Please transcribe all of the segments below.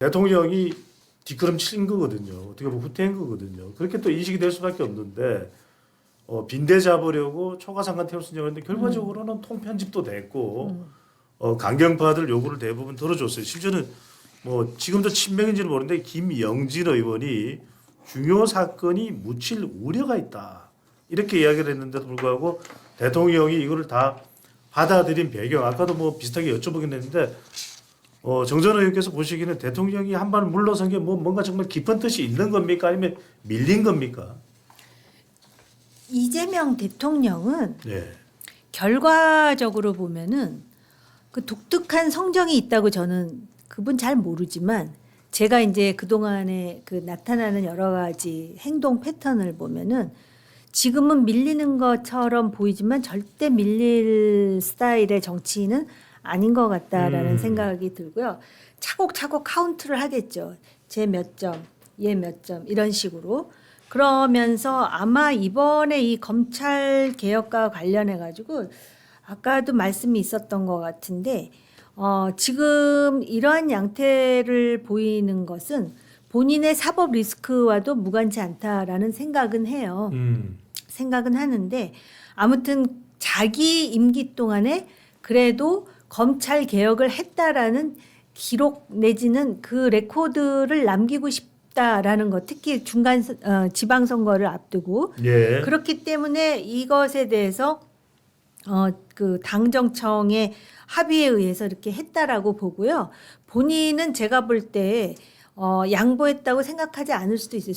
대통령이 뒷걸음 친 거거든요. 어떻게 보면 후퇴한 거거든요. 그렇게 또 인식이 될 수밖에 없는데 빈대 잡으려고 초과상관 태웠으려고 했는데 결과적으로는 통편집도 됐고 강경파들 요구를 대부분 들어줬어요. 심지어는 뭐 지금도 친명인지는 모르는데 김영진 의원이 중요 사건이 묻힐 우려가 있다. 이렇게 이야기를 했는데도 불구하고 대통령이 이거를 다 받아들인 배경 아까도 뭐 비슷하게 여쭤보긴 했는데 정전 의원께서 보시기에는 대통령이 한 발 물러선 게 뭐 뭔가 정말 깊은 뜻이 있는 겁니까? 아니면 밀린 겁니까? 이재명 대통령은 네. 결과적으로 보면은 그 독특한 성정이 있다고 저는 그분 잘 모르지만 제가 이제 그동안에 그 나타나는 여러 가지 행동 패턴을 보면은 지금은 밀리는 것처럼 보이지만 절대 밀릴 스타일의 정치인은 아닌 것 같다라는 생각이 들고요. 차곡차곡 카운트를 하겠죠. 제 몇 점, 얘 몇 점 이런 식으로. 그러면서 아마 이번에 이 검찰 개혁과 관련해 가지고 아까도 말씀이 있었던 것 같은데 지금 이러한 양태를 보이는 것은 본인의 사법 리스크와도 무관치 않다라는 생각은 해요. 생각은 하는데 아무튼 자기 임기 동안에 그래도 검찰 개혁을 했다라는 기록 내지는 그 레코드를 남기고 싶다라는 것, 특히 중간 지방선거를 앞두고 예. 그렇기 때문에 이것에 대해서 그 당정청의 합의에 의해서 이렇게 했다라고 보고요. 본인은 제가 볼 때 양보했다고 생각하지 않을 수도 있어요.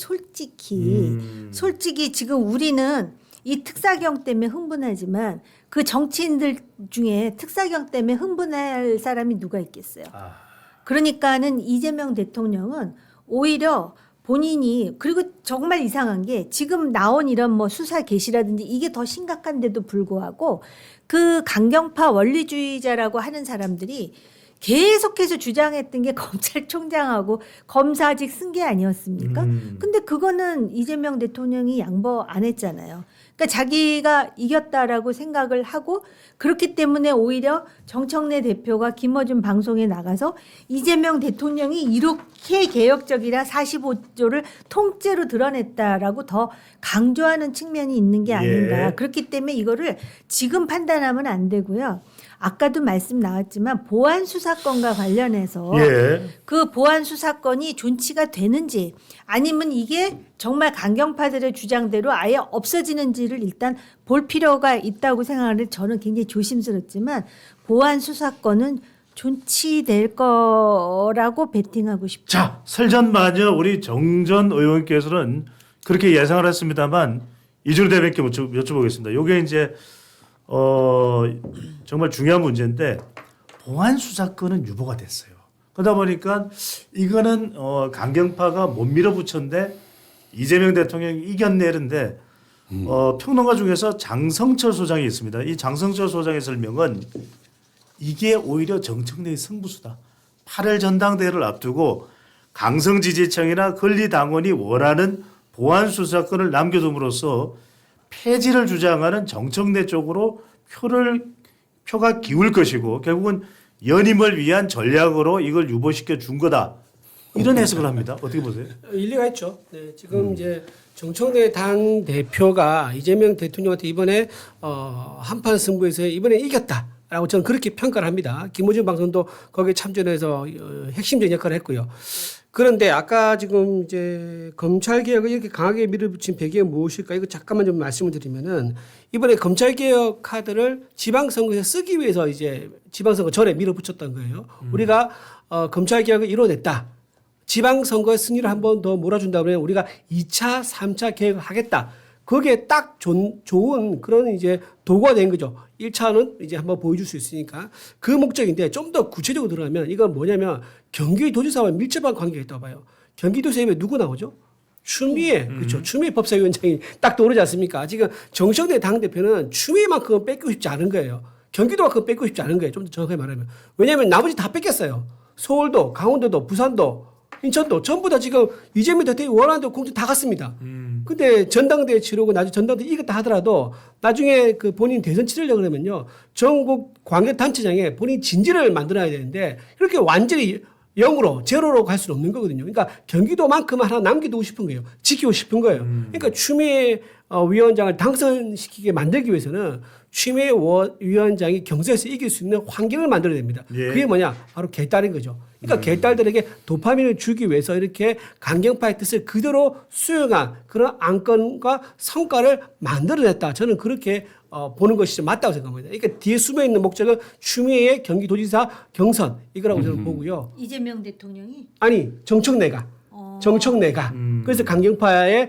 솔직히 지금 우리는 이 특사경 때문에 흥분하지만 그 정치인들 중에 특사경 때문에 흥분할 사람이 누가 있겠어요. 그러니까는 이재명 대통령은 오히려 본인이 그리고 정말 이상한 게 지금 나온 이런 뭐 수사 개시라든지 이게 더 심각한데도 불구하고 그 강경파 원리주의자라고 하는 사람들이 계속해서 주장했던 게 검찰총장하고 검사직 쓴 게 아니었습니까? 근데 그거는 이재명 대통령이 양보 안 했잖아요. 그러니까 자기가 이겼다라고 생각을 하고 그렇기 때문에 오히려 정청래 대표가 김어준 방송에 나가서 이재명 대통령이 이렇게 개혁적이라 45조를 통째로 드러냈다라고 더 강조하는 측면이 있는 게 아닌가. 그렇기 때문에 이거를 지금 판단하면 안 되고요. 아까도 말씀 나왔지만 보안 수사권과 관련해서 그 보안 수사권이 존치가 되는지 아니면 이게 정말 강경파들의 주장대로 아예 없어지는지를 일단 볼 필요가 있다고 생각하는데 저는 굉장히 조심스럽지만 보안 수사권은 존치될 거라고 베팅하고 싶죠. 자, 설전마저 우리 정전 의원께서는 그렇게 예상을 했습니다만 이준우 대변인께 여쭤보겠습니다. 이게 이제 정말 중요한 문제인데 보안 수사권은 유보가 됐어요. 그러다 보니까 이거는 강경파가 못 밀어붙였는데 이재명 대통령이 이겨내는데 평론가 중에서 장성철 소장이 있습니다. 이 장성철 소장의 설명은 이게 오히려 정청래의 승부수다. 8월 전당대회를 앞두고 강성지지층이나 권리당원이 원하는 보안 수사권을 남겨둠으로써 폐지를 주장하는 정청래 쪽으로 표가 기울 것이고 결국은 연임을 위한 전략으로 이걸 유보시켜 준 거다. 이런 해석을 합니다. 어떻게 보세요? 일리가 있죠. 네, 지금 이제 정청래 당 대표가 이재명 대통령한테 이번에 한판 승부에서 이번에 이겼다라고 저는 그렇게 평가를 합니다. 김어준 방송도 거기에 참전해서 핵심적인 역할을 했고요. 그런데 아까 지금 이제 검찰 개혁을 이렇게 강하게 밀어붙인 배경이 무엇일까? 이거 잠깐만 좀 말씀을 드리면은 이번에 검찰 개혁 카드를 지방선거에서 쓰기 위해서 이제 지방선거 전에 밀어붙였던 거예요. 우리가 검찰 개혁을 이뤄냈다. 지방선거의 승리를 한 번 더 몰아준다 그러면 우리가 2차, 3차 개혁을 하겠다. 거기에 딱 좋은 그런 이제 도구가 된 거죠. 1차는 이제 한번 보여줄 수 있으니까 그 목적인데 좀 더 구체적으로 들어가면 이건 뭐냐면 경기도지사와 밀접한 관계가 있다고 봐요. 경기도지사에 누구 나오죠? 추미애, 그렇죠. 추미애 법사위원장이 딱 떠오르지 않습니까? 지금 정청래 당대표는 추미애만큼은 뺏기고 싶지 않은 거예요. 경기도만큼 뺏고 싶지 않은 거예요. 좀 더 정확하게 말하면. 왜냐하면 나머지 다 뺏겼어요. 서울도, 강원도도, 부산도, 인천도 전부 다 지금 이재명 대통령이 원하는 데 공천 다 갔습니다. 근데 전당대회 치르고 나중에 전당대회 이겼다 하더라도 나중에 그 본인 대선 치르려고 그러면요. 전국 광역단체장에 본인 진지를 만들어야 되는데 이렇게 완전히 0으로 제로로 갈 수는 없는 거거든요. 그러니까 경기도만큼 하나 남기두고 싶은 거예요. 지키고 싶은 거예요. 그러니까 추미애 위원장을 당선시키게 만들기 위해서는 추미애 위원장이 경선에서 이길 수 있는 환경을 만들어야 됩니다. 예. 그게 뭐냐? 바로 개딸인 거죠. 그러니까 개딸들에게 도파민을 주기 위해서 이렇게 강경파의 뜻을 그대로 수용한 그런 안건과 성과를 만들어냈다. 저는 그렇게 보는 것이 맞다고 생각합니다. 그러니까 뒤에 숨어 있는 목적은 추미애의 경기도지사 경선 이거라고 저는 보고요. 이재명 대통령이 아니 정청래가 그래서 강경파의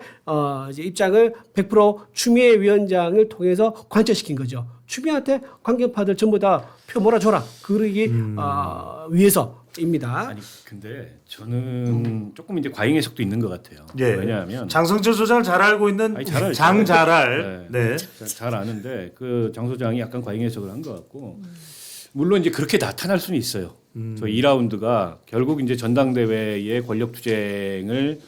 이제 입장을 100% 추미애 위원장을 통해서 관철시킨 거죠. 추미애한테 강경파들 전부 다 표 몰아줘라. 그러기 위해서입니다. 아니 근데 저는 조금 이제 과잉 해석도 있는 것 같아요. 예. 왜냐하면 장성철 소장을 잘 알고 있는 아니, 잘 알죠. 장잘알. 네. 잘 아는데 그 장 소장이 약간 과잉 해석을 한 것 같고 물론 이제 그렇게 나타날 수는 있어요. 저 2라운드가 결국 이제 전당대회의 권력 투쟁을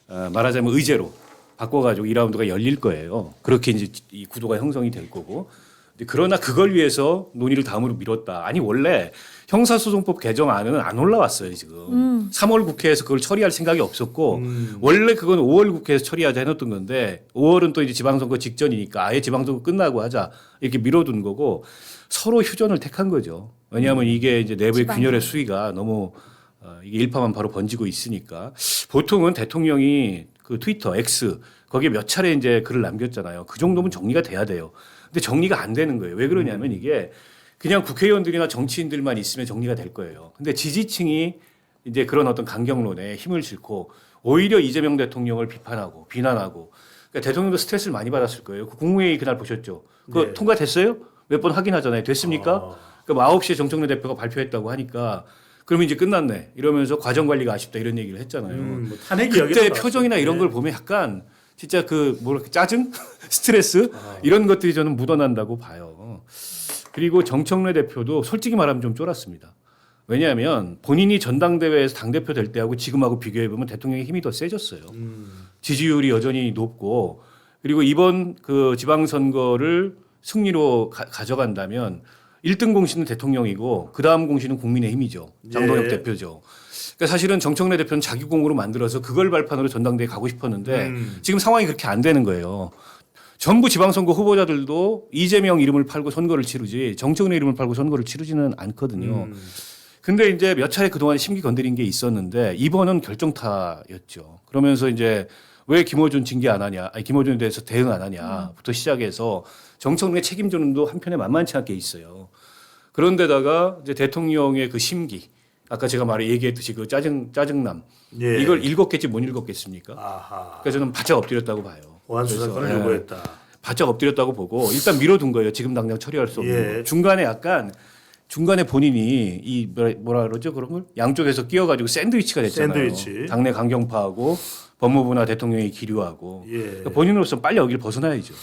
말하자면 의제로 바꿔가지고 2라운드가 열릴 거예요. 그렇게 이제 이 구도가 형성이 될 거고. 그러나 그걸 위해서 논의를 다음으로 미뤘다. 아니 원래 형사소송법 개정안은 안 올라왔어요 지금. 3월 국회에서 그걸 처리할 생각이 없었고 원래 그건 5월 국회에서 처리하자 해놓던 건데 5월은 또 이제 지방선거 직전이니까 아예 지방선거 끝나고 하자 이렇게 미뤄둔 거고 서로 휴전을 택한 거죠. 왜냐하면 이게 이제 내부의 균열의 수위가 너무 이게 일파만 바로 번지고 있으니까 보통은 대통령이 그 트위터 X 거기에 몇 차례 이제 글을 남겼잖아요. 그 정도면 정리가 돼야 돼요. 근데 정리가 안 되는 거예요. 왜 그러냐면 이게 그냥 국회의원들이나 정치인들만 있으면 정리가 될 거예요. 근데 지지층이 이제 그런 어떤 강경론에 힘을 싣고 오히려 이재명 대통령을 비판하고 비난하고 그러니까 대통령도 스트레스를 많이 받았을 거예요. 그 국무회의 그날 보셨죠? 그거 네. 통과됐어요? 몇 번 확인하잖아요. 됐습니까? 그럼 9시에 정청래 대표가 발표했다고 하니까 그러면 이제 끝났네. 이러면서 과정 관리가 아쉽다 이런 얘기를 했잖아요. 뭐 탄핵이 그때 여기서 표정이나 이런 걸 보면 약간 진짜 그 뭐랄까 짜증, 스트레스 이런 것들이 저는 묻어난다고 봐요. 그리고 정청래 대표도 솔직히 말하면 좀 쫄았습니다. 왜냐하면 본인이 전당대회에서 당대표 될 때하고 지금하고 비교해 보면 대통령의 힘이 더 세졌어요. 지지율이 여전히 높고 그리고 이번 그 지방선거를 승리로 가져간다면 1등 공신은 대통령이고 그 다음 공신은 국민의힘이죠. 장동혁 예. 대표죠. 그러니까 사실은 정청래 대표는 자기 공으로 만들어서 그걸 발판으로 전당대회 가고 싶었는데 지금 상황이 그렇게 안 되는 거예요. 전부 지방선거 후보자들도 이재명 이름을 팔고 선거를 치르지 정청래 이름을 팔고 선거를 치르지는 않거든요. 근데 이제 몇 차례 그동안 심기 건드린 게 있었는데 이번은 결정타였죠. 그러면서 이제 왜 김어준 징계 안 하냐, 아니 김어준에 대해서 대응 안 하냐부터 시작해서 정청래 책임전도 한편에 만만치 않게 있어요. 그런데다가 이제 대통령의 그 심기, 아까 제가 얘기했듯이 그 짜증남, 예. 이걸 읽었겠지 못 읽었겠습니까? 아하. 그래서 저는 바짝 엎드렸다고 봐요. 보안 수사권을 요구했다. 바짝 엎드렸다고 보고 일단 밀어둔 거예요. 지금 당장 처리할 수 없는 예. 거. 중간에 본인이 이 뭐라 그러죠 그런 걸 양쪽에서 끼어가지고 샌드위치가 됐잖아요. 샌드위치. 당내 강경파하고 법무부나 대통령이 기류하고 예. 그러니까 본인으로서 빨리 여기를 벗어나야죠.